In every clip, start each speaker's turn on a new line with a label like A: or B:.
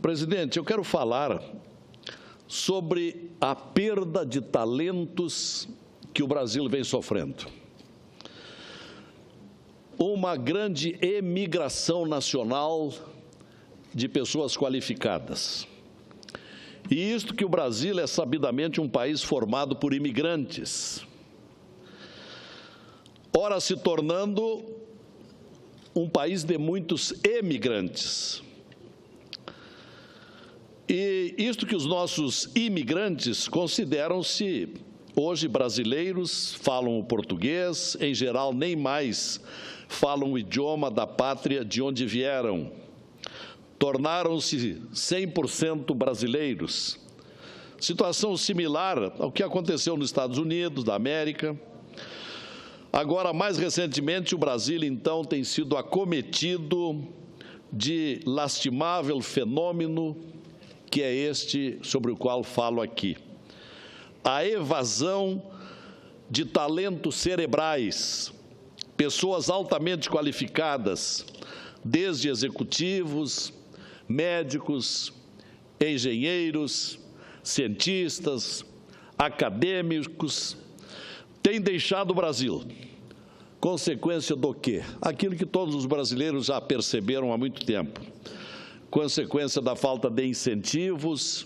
A: Presidente, eu quero falar sobre a perda de talentos que o Brasil vem sofrendo. Uma grande emigração nacional de pessoas qualificadas. E isto que o Brasil é sabidamente um país formado por imigrantes, ora se tornando um país de muitos emigrantes. E isto que os nossos imigrantes consideram-se hoje brasileiros, falam o português, em geral nem mais falam o idioma da pátria de onde vieram. Tornaram-se 100% brasileiros. Situação similar ao que aconteceu nos Estados Unidos da América. Agora, mais recentemente, o Brasil, então, tem sido acometido de lastimável fenômeno que é este sobre o qual falo aqui. A evasão de talentos cerebrais, pessoas altamente qualificadas, desde executivos, médicos, engenheiros, cientistas, acadêmicos, tem deixado o Brasil. Consequência do quê? Aquilo que todos os brasileiros já perceberam há muito tempo. Consequência da falta de incentivos,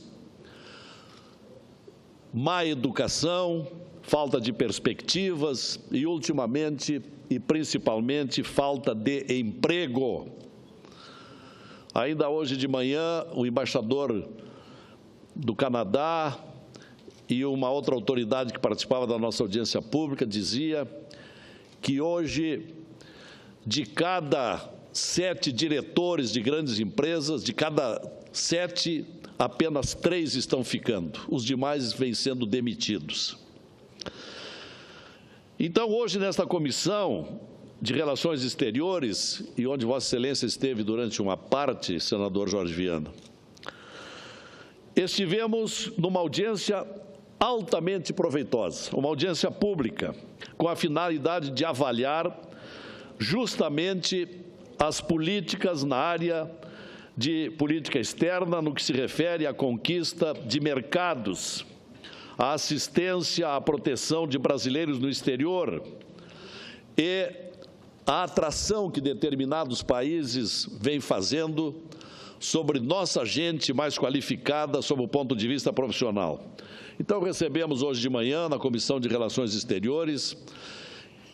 A: má educação, falta de perspectivas e, ultimamente e principalmente, falta de emprego. Ainda hoje de manhã, o embaixador do Canadá e uma outra autoridade que participava da nossa audiência pública dizia que hoje, de cada 7 diretores de grandes empresas, de cada 7, apenas 3 estão ficando. Os demais vêm sendo demitidos. Então, hoje, nesta comissão de Relações Exteriores, e onde Vossa Excelência esteve durante uma parte, senador Jorge Viana, estivemos numa audiência altamente proveitosa, uma audiência pública, com a finalidade de avaliar justamente as políticas na área de política externa, no que se refere à conquista de mercados, à assistência à proteção de brasileiros no exterior e a atração que determinados países vêm fazendo sobre nossa gente mais qualificada sob o ponto de vista profissional. Então, recebemos hoje de manhã, na Comissão de Relações Exteriores,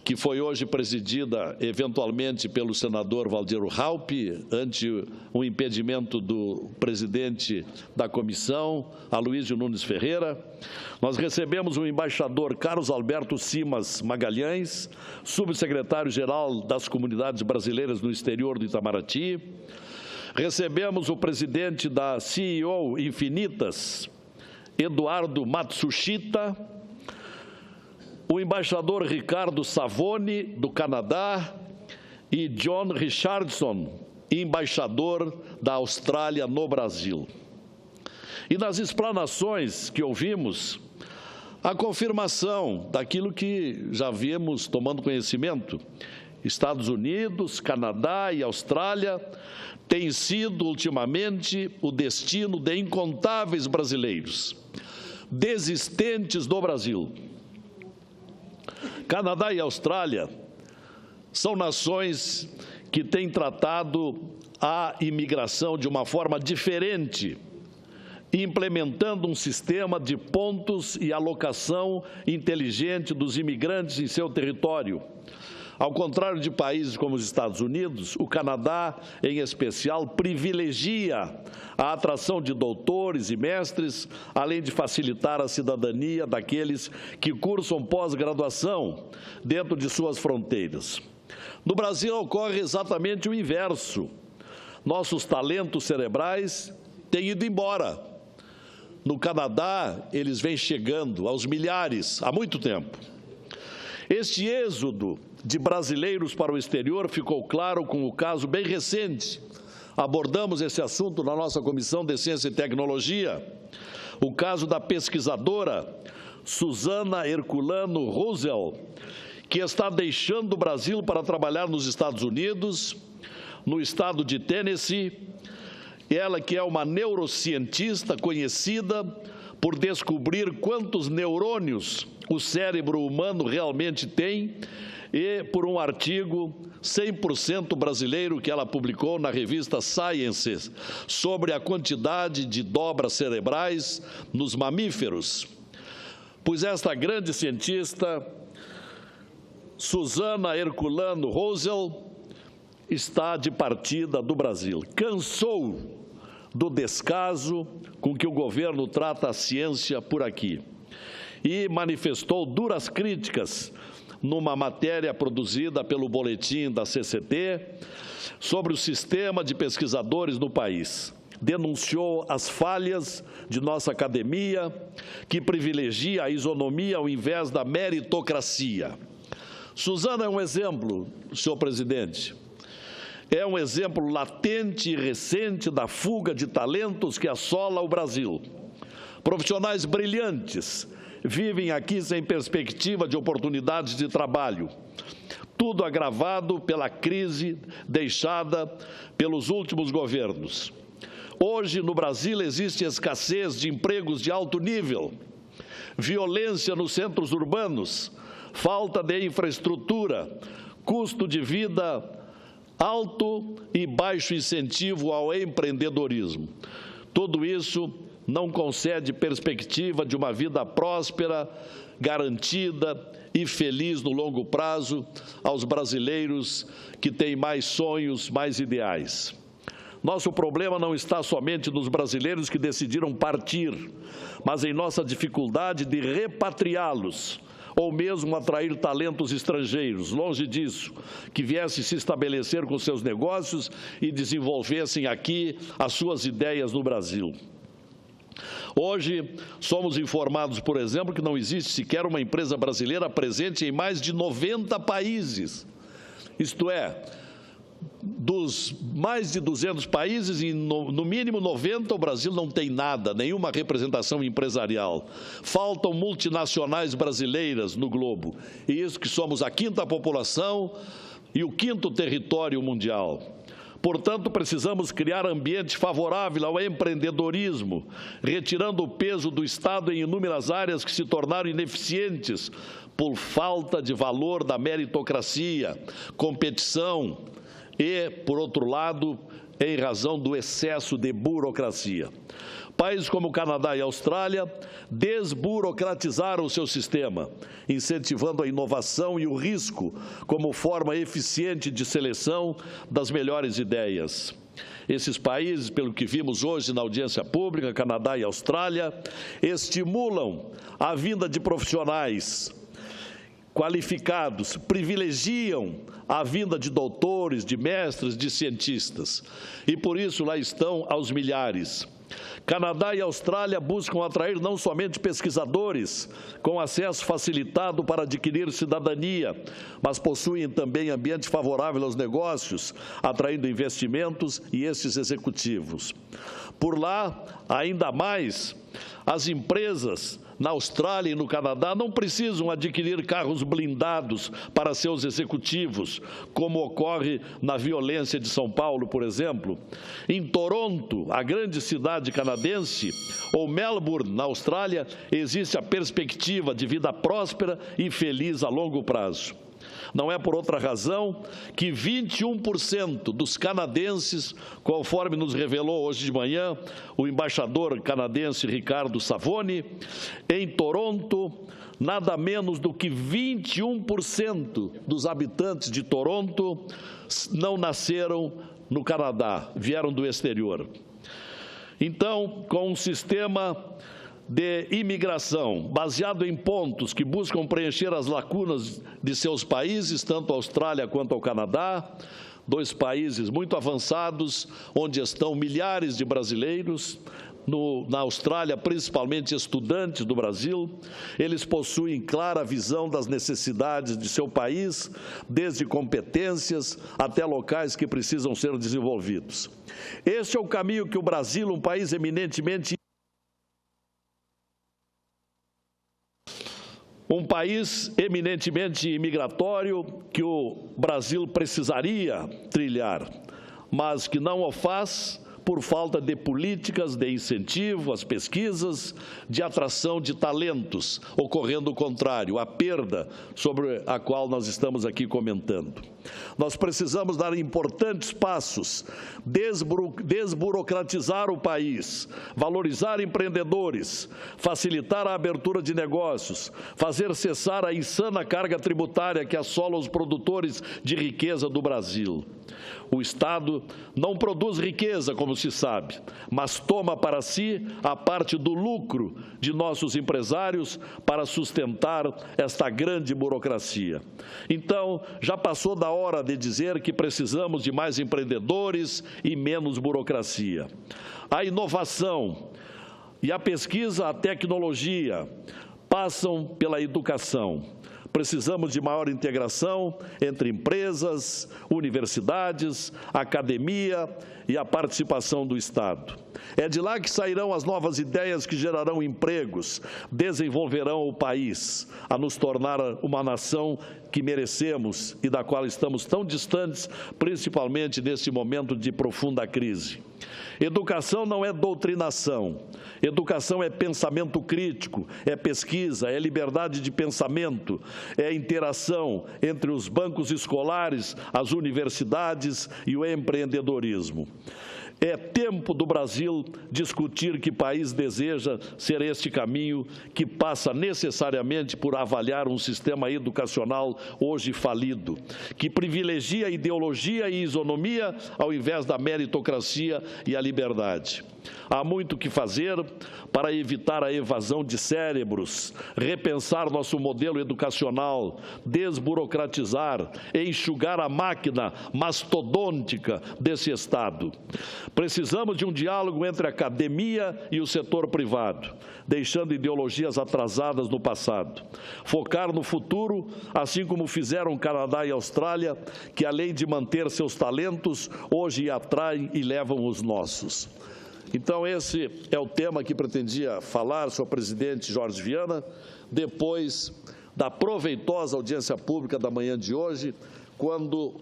A: que foi hoje presidida, eventualmente, pelo senador Valdir Raupp, ante um impedimento do presidente da comissão, Aloysio Nunes Ferreira. Nós recebemos o embaixador Carlos Alberto Simas Magalhães, subsecretário-geral das Comunidades Brasileiras no Exterior do Itamaraty. Recebemos o presidente da CEO Infinitas, Eduardo Matsushita, o embaixador Ricardo Savoni, do Canadá, e John Richardson, embaixador da Austrália no Brasil. E nas explanações que ouvimos, a confirmação daquilo que já viemos tomando conhecimento. Estados Unidos, Canadá e Austrália têm sido, ultimamente, o destino de incontáveis brasileiros, desistentes do Brasil. Canadá e Austrália são nações que têm tratado a imigração de uma forma diferente, implementando um sistema de pontos e alocação inteligente dos imigrantes em seu território. Ao contrário de países como os Estados Unidos, o Canadá, em especial, privilegia a atração de doutores e mestres, além de facilitar a cidadania daqueles que cursam pós-graduação dentro de suas fronteiras. No Brasil, ocorre exatamente o inverso. Nossos talentos cerebrais têm ido embora. No Canadá, eles vêm chegando aos milhares há muito tempo. Este êxodo de brasileiros para o exterior ficou claro com o caso bem recente. Abordamos esse assunto na nossa Comissão de Ciência e Tecnologia. O caso da pesquisadora Susana Herculano Rosel, que está deixando o Brasil para trabalhar nos Estados Unidos, no estado de Tennessee, ela que é uma neurocientista conhecida por descobrir quantos neurônios o cérebro humano realmente tem, e por um artigo 100% brasileiro que ela publicou na revista Science sobre a quantidade de dobras cerebrais nos mamíferos. Pois esta grande cientista, Susana Herculano Rosel, está de partida do Brasil. Cansou do descaso com que o governo trata a ciência por aqui e manifestou duras críticas numa matéria produzida pelo boletim da CCT sobre o sistema de pesquisadores no país. Denunciou as falhas de nossa academia, que privilegia a isonomia ao invés da meritocracia. Susana é um exemplo, senhor presidente. É um exemplo latente e recente da fuga de talentos que assola o Brasil. Profissionais brilhantes vivem aqui sem perspectiva de oportunidades de trabalho. Tudo agravado pela crise deixada pelos últimos governos. Hoje, no Brasil, existe escassez de empregos de alto nível, violência nos centros urbanos, falta de infraestrutura, custo de vida alto e baixo incentivo ao empreendedorismo. Tudo isso não concede perspectiva de uma vida próspera, garantida e feliz no longo prazo aos brasileiros que têm mais sonhos, mais ideais. Nosso problema não está somente nos brasileiros que decidiram partir, mas em nossa dificuldade de repatriá-los, ou mesmo atrair talentos estrangeiros, longe disso, que viessem se estabelecer com seus negócios e desenvolvessem aqui as suas ideias no Brasil. Hoje, somos informados, por exemplo, que não existe sequer uma empresa brasileira presente em mais de 90 países. Isto é, dos mais de 200 países, e no mínimo 90, o Brasil não tem nada, nenhuma representação empresarial. Faltam multinacionais brasileiras no globo, e isso que somos a 5ª população e o 5º território mundial. Portanto, precisamos criar ambiente favorável ao empreendedorismo, retirando o peso do Estado em inúmeras áreas que se tornaram ineficientes por falta de valor da meritocracia, competição e, por outro lado, em razão do excesso de burocracia. Países como o Canadá e a Austrália desburocratizaram o seu sistema, incentivando a inovação e o risco como forma eficiente de seleção das melhores ideias. Esses países, pelo que vimos hoje na audiência pública, Canadá e Austrália, estimulam a vinda de profissionais qualificados, privilegiam a vinda de doutores, de mestres, de cientistas. E por isso lá estão aos milhares. Canadá e Austrália buscam atrair não somente pesquisadores com acesso facilitado para adquirir cidadania, mas possuem também ambiente favorável aos negócios, atraindo investimentos e esses executivos. Por lá, ainda mais, as empresas na Austrália e no Canadá não precisam adquirir carros blindados para seus executivos, como ocorre na violência de São Paulo, por exemplo. Em Toronto, a grande cidade canadense, ou Melbourne, na Austrália, existe a perspectiva de vida próspera e feliz a longo prazo. Não é por outra razão que 21% dos canadenses, conforme nos revelou hoje de manhã o embaixador canadense Ricardo Savoni, em Toronto, nada menos do que 21% dos habitantes de Toronto não nasceram no Canadá, vieram do exterior. Então, com um sistema de imigração, baseado em pontos que buscam preencher as lacunas de seus países, tanto a Austrália quanto ao Canadá, 2 países muito avançados, onde estão milhares de brasileiros, na Austrália, principalmente estudantes do Brasil. Eles possuem clara visão das necessidades de seu país, desde competências até locais que precisam ser desenvolvidos. Este é o caminho que o Brasil, um país eminentemente imigratório, que o Brasil precisaria trilhar, mas que não o faz por falta de políticas de incentivo às pesquisas, de atração de talentos, ocorrendo o contrário, a perda sobre a qual nós estamos aqui comentando. Nós precisamos dar importantes passos, desburocratizar o país, valorizar empreendedores, facilitar a abertura de negócios, fazer cessar a insana carga tributária que assola os produtores de riqueza do Brasil. O Estado não produz riqueza, como se sabe, mas toma para si a parte do lucro de nossos empresários para sustentar esta grande burocracia. Então, já passou da hora de dizer que precisamos de mais empreendedores e menos burocracia. A inovação e a pesquisa, a tecnologia passam pela educação. Precisamos de maior integração entre empresas, universidades, academia e a participação do Estado. É de lá que sairão as novas ideias que gerarão empregos, desenvolverão o país, a nos tornar uma nação que merecemos e da qual estamos tão distantes, principalmente nesse momento de profunda crise. Educação não é doutrinação. Educação é pensamento crítico, é pesquisa, é liberdade de pensamento, é interação entre os bancos escolares, as universidades e o empreendedorismo. É tempo do Brasil discutir que país deseja ser este caminho que passa necessariamente por avaliar um sistema educacional hoje falido, que privilegia a ideologia e isonomia ao invés da meritocracia e a liberdade. Há muito o que fazer para evitar a evasão de cérebros, repensar nosso modelo educacional, desburocratizar, enxugar a máquina mastodôntica desse Estado. Precisamos de um diálogo entre a academia e o setor privado, deixando ideologias atrasadas no passado. Focar no futuro, assim como fizeram Canadá e Austrália, que além de manter seus talentos, hoje atraem e levam os nossos. Então, esse é o tema que pretendia falar, senhor presidente Jorge Viana, depois da proveitosa audiência pública da manhã de hoje, quando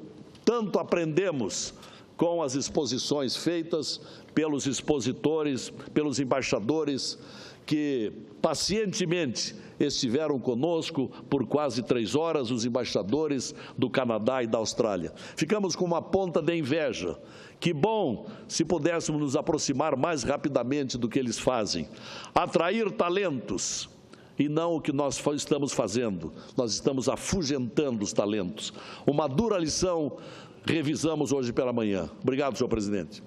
A: tanto aprendemos com as exposições feitas pelos expositores, pelos embaixadores, que pacientemente estiveram conosco por quase 3 horas, os embaixadores do Canadá e da Austrália. Ficamos com uma ponta de inveja. Que bom se pudéssemos nos aproximar mais rapidamente do que eles fazem. Atrair talentos, e não o que nós estamos fazendo. Nós estamos afugentando os talentos. Uma dura lição revisamos hoje pela manhã. Obrigado, senhor presidente.